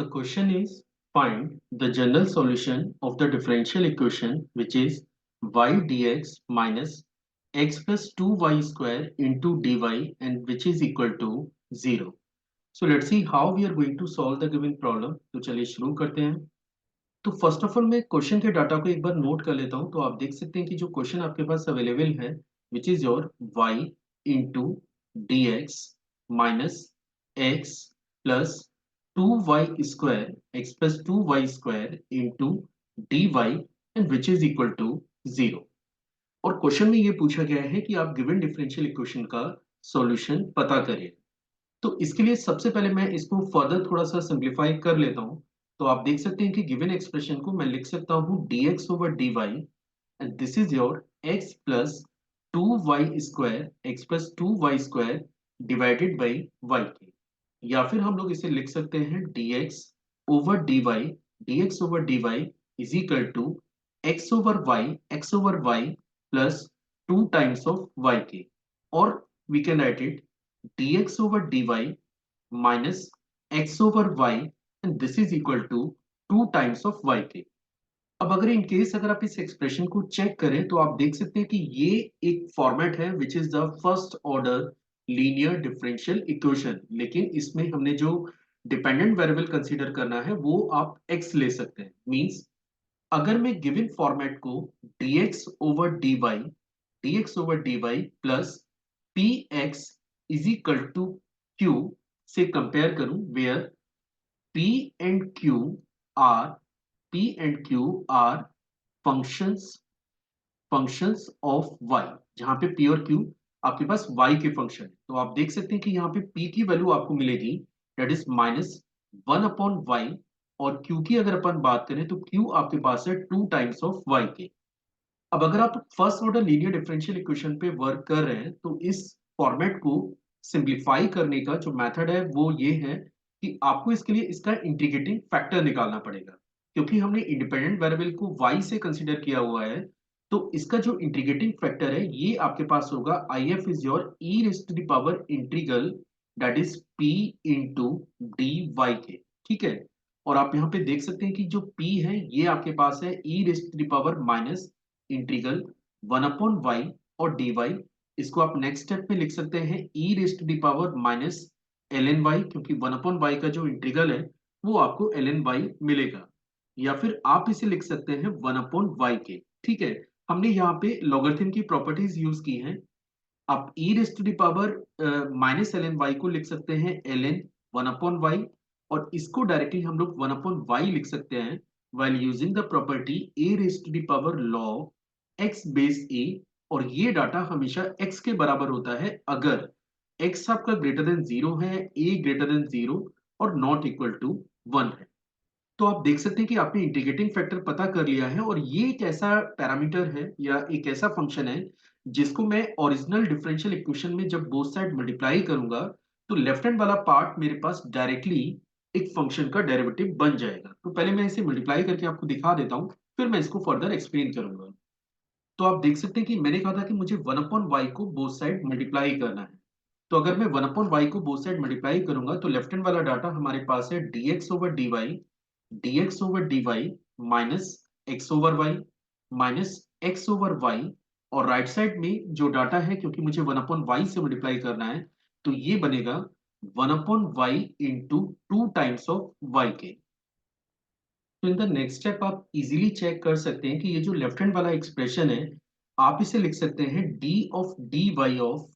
The question is find the general solution of the differential equation which is y dx minus x plus 2y square into dy and which is equal to 0. So let's see how we are going to solve the given problem. तो चलिए शुरू करते हैं. तो first of all मैं question के data को एक बार नोट कर लेता हूं. तो आप देख सकते हैं कि जो क्वेश्चन आपके पास अवेलेबल है which is your y into D X minus X plus 2y square into D Y and which is equal to 0. और क्वेश्चन में ये पूछा गया है कि आप गिवन डिफरेंशियल इक्वेशन का सॉल्यूशन पता करें. तो इसके लिए सबसे पहले मैं इसको फर्दर थोड़ा सा सिंप्लीफाई कर लेता हूं. तो आप देख सकते हैं कि गिवन एक्सप्रेशन को मैं लिख सकता हूं dx over dy and this is your x plus 2y square divided by y के. या फिर हम लोग इसे लिख सकते हैं dx over dy is equal to x over y plus 2 times of y के. और we can write it dx over dy minus x over y and this is equal to 2 times of yk. अब अगर in case अगर आप इस expression को check करें तो आप देख सकते हैं कि ये एक फॉर्मेट है which is the first order linear differential equation. लेकिन इसमें हमने जो डिपेंडेंट वेरिएबल कंसीडर करना है वो आप x ले सकते हैं. मींस अगर मैं गिवन फॉर्मेट को dx over dy plus px is equal to q से कंपेयर करूं where p and are p and q are functions functions of y. जहां पे p और q आपके पास y के फंक्शन है. तो आप देख सकते हैं कि यहाँ पे p की वैल्यू आपको मिलेगी दैट इज माइनस 1/y और q की अगर अपन बात करें तो q आपके पास है 2 टाइम्स ऑफ y के. अब अगर आप first order linear differential equation पे वर्क कर रहे हैं तो इस फॉर्मेट को सिंप्लीफाई करने का जो मेथड है वो ये है कि आपको इसके लिए इसका इंटीग्रेटिंग फैक्टर निकालना पड़ेगा. क्योंकि हमने इंडिपेंडेंट वेरिएबल को y से कंसीडर किया हुआ है तो इसका जो इंटीग्रेटिंग फैक्टर है ये आपके पास होगा if is your E raise to the power integral that is p into D Y के. ठीक है. और आप यहाँ पे देख सकते हैं कि जो p है ये आपके पास है E raise to the power minus integral 1/y और dy. इसको आप नेक्स्ट स्टेप में लिख सकते हैं e raise to the power minus ln y क्योंकि 1/y का जो इंटीग्रल है वो आपको ln y मिलेगा. या फिर आप इसे लिख सकते हैं 1/y के. ठीक है. हमने यहाँ पे लॉगरिथम की प्रॉपर्टीज यूज की हैं. आप e raise to the power minus ln y को लिख सकते हैं ln 1/y और इसको डायरेक्टली हम लोग 1/y लिख सकते हैं while using the property a raised to the power log x base a. और ये डाटा हमेशा x के बराबर होता है अगर x आपका ग्रेटर देन 0 है, a ग्रेटर देन 0 और नॉट इक्वल टू 1 है. तो आप देख सकते हैं कि आपने इंटीग्रेटिंग फैक्टर पता कर लिया है और ये एक ऐसा पैरामीटर है या एक ऐसा फंक्शन है जिसको मैं ओरिजिनल डिफरेंशियल इक्वेशन में जब बोथ साइड मल्टीप्लाई करूंगा तो लेफ्ट हैंड वाला पार्ट मेरे पास डायरेक्टली एक फंक्शन का डेरिवेटिव बन जाएगा. तो पहले मैं इसे मल्टीप्लाई करके आपको दिखा देता हूं फिर मैं इसको फर्दर एक्सप्लेन करूंगा. तो आप देख सकते हैं कि मैंने कहा था कि मुझे 1/y को बोथ साइड मल्टीप्लाई करना है. तो अगर मैं 1/y को बोथ साइड मल्टीप्लाई करूंगा तो लेफ्ट हैंड वाला डाटा हमारे पास है dx over dy minus x over y minus x over y. और राइट साइड में जो डाटा है क्योंकि मुझे 1/y से मल्टीप्लाई करना है तो ये बनेगा 1/y into 2 times of y के. तो इन द नेक्स्ट स्टेप आप इजीली चेक कर सकते हैं कि ये जो लेफ्ट हैंड वाला एक्सप्रेशन है आप इसे लिख सकते हैं d of dy of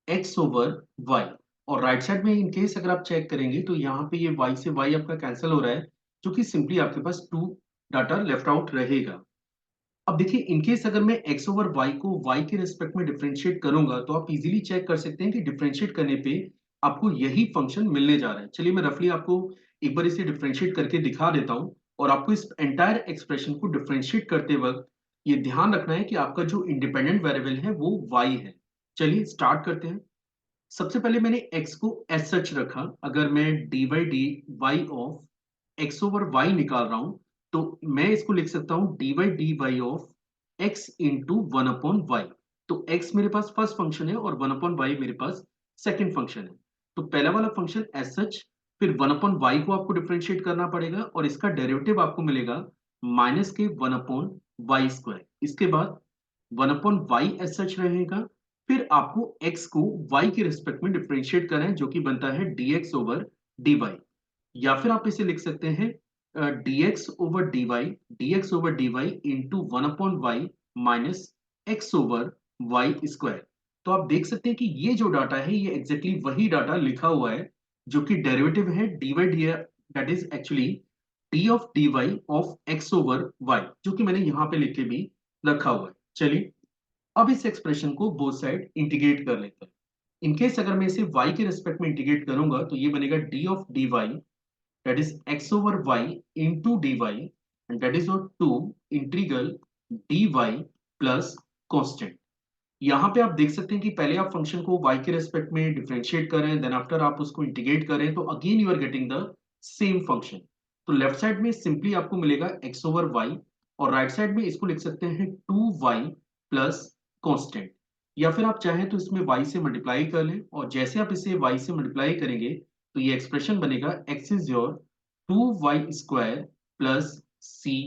x over y. और राइट साइड में इन केस अगर आप चेक करेंगे तो यहाँ पे ये y से y आपका कैंसिल हो रहा है जो कि सिंपली आपके पास 2 डाटा लेफ्ट आउट रहेगा. अब देखिए इन केस अगर मैं x ओवर y को y के रिस्पेक्ट में डिफरेंशिएट करूंगा तो आप इजीली चेक कर सकते हैं कि डिफरेंशिएट करने पे आपको यही फंक्शन मिलने जा रहा है. चलिए मैं रफली आपको एक बार इसे डिफरेंशिएट करके दिखा देता हूं और आपको इस एंटायर एक्सप्रेशन को डिफरेंशिएट करते वक्त ये ध्यान रखना है कि आपका जो इंडिपेंडेंट वेरिएबल है वो y है. चलिए स्टार्ट करते हैं. सबसे पहले मैंने x को एज सच रखा. अगर मैं dy dy of x over y निकाल रहा हूं तो मैं इसको लिख सकता हूं dy dy of x into 1/y. तो x मेरे पास फर्स्ट फंक्शन है और 1/y मेरे पास सेकंड फंक्शन है. तो पहला वाला फंक्शन एज सच फिर 1 अपॉन वाई को आपको डिफरेंशिएट करना पड़ेगा और इसका डेरिवेटिव आपको मिलेगा माइनस के 1 अपॉन वाई स्क्वायर। इसके बाद 1 अपॉन वाई एज सच रहेगा। फिर आपको x को y के रिस्पेक्ट में डिफरेंशिएट करें जो कि बनता है dx ओवर dy। या फिर आप इसे लिख सकते हैं dx over dy into 1 upon Y minus X over Y square. तो आप देख सकते हैं कि ये जो डाटा है ये एग्जैक्टली वही डाटा लिखा हुआ है जो कि डेरिवेटिव है dy dy, that is actually d of dy of x over y, जो कि मैंने यहाँ पे लिख के भी रखा हुआ है। चलिए अब इस एक्सप्रेशन को बोथ साइड इंटीग्रेट कर लेते हैं। इनकेस अगर मैं इसे y के रिस्पेक्ट में इंटीग्रेट करूंगा तो ये बनेगा d of dy, that is x over y into dy, and that is your 2 integral dy plus constant। यहाँ पे आप देख सकते हैं कि पहले आप फंक्शन को y के रेस्पेक्ट में डिफरेंशिएट करें, देन आफ्टर आप उसको इंटीग्रेट करें तो again you are getting the same function. तो लेफ्ट साइड में सिंपली आपको मिलेगा x ओवर y और राइट साइड में इसको लिख सकते हैं 2y प्लस कांस्टेंट। या फिर आप चाहें तो इसमें y से मल्टीप्लाई कर लें और जैसे आप इसे y से मल्टीप्लाई करेंगे तो ये एक्सप्रेशन बनेगा x is your 2y square plus c